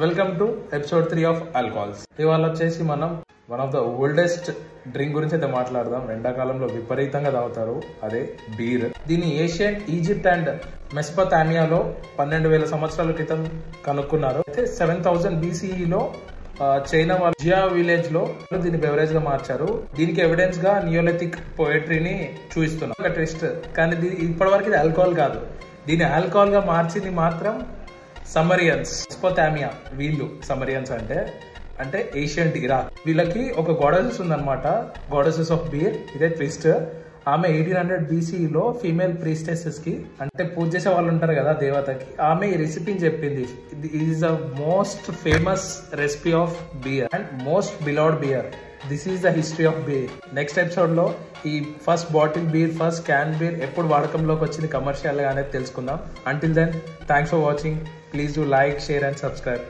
Welcome to episode 3 of alcohols. ఇవాళ వచ్చేసి మనం one of the oldest drink గురించి అయితే మాట్లాడదాం. ఎండాకాలంలో విపరీతంగా తాగుతారు, అదే బీర్. దీన్ని ఏషియన్ ఈజిప్ట్ అండ్ మెసొపొతామియాలో 12,000 సంవత్సరాల క్రితం కనుక్కున్నారు. అయితే 7000 BCEలో చైనా వాళ్ళ జియా విలేజ్ లో దీన్ని బెవరేజ్ గా మార్చారు. దీనికి ఎవిడెన్స్ గా నియోలిథిక్ పోయట్రీని చూపిస్తున్నారు. ఒక ట్విస్ట్, కానీ ఇప్పటి వరకు ఇది ఆల్కహాల్ కాదు. దీన్ని ఆల్కహాల్ గా మార్చింది మాత్రం సమరియన్స్, మెసొపొతామియా. వీళ్ళు సమరియన్స్ అంటే ఏషియంట్ ఇరాక్. వీళ్ళకి ఒక గాడెసెస్ ఉందన్నమాట, గాడెసెస్ ఆఫ్ బీర్. ఇదే ట్విస్ట్. ఆమె 1800 BCEలో ఫీమేల్ ప్రీస్టెసెస్ కి, అంటే పూజ చేసే వాళ్ళు ఉంటారు కదా దేవతకి, ఆమె ఈ రెసిపీని చెప్పింది. ఇది is the most famous recipe of beer and most beloved beer. This is the history of beer. Next episode లో ఈ first bottle beer, first can beer ఎప్పుడు వాడకంలోకి వచ్చింది కమర్షియల్ గా అనేది తెలుసుకుందాం. Until then, thanks for watching. Please do like, share and subscribe.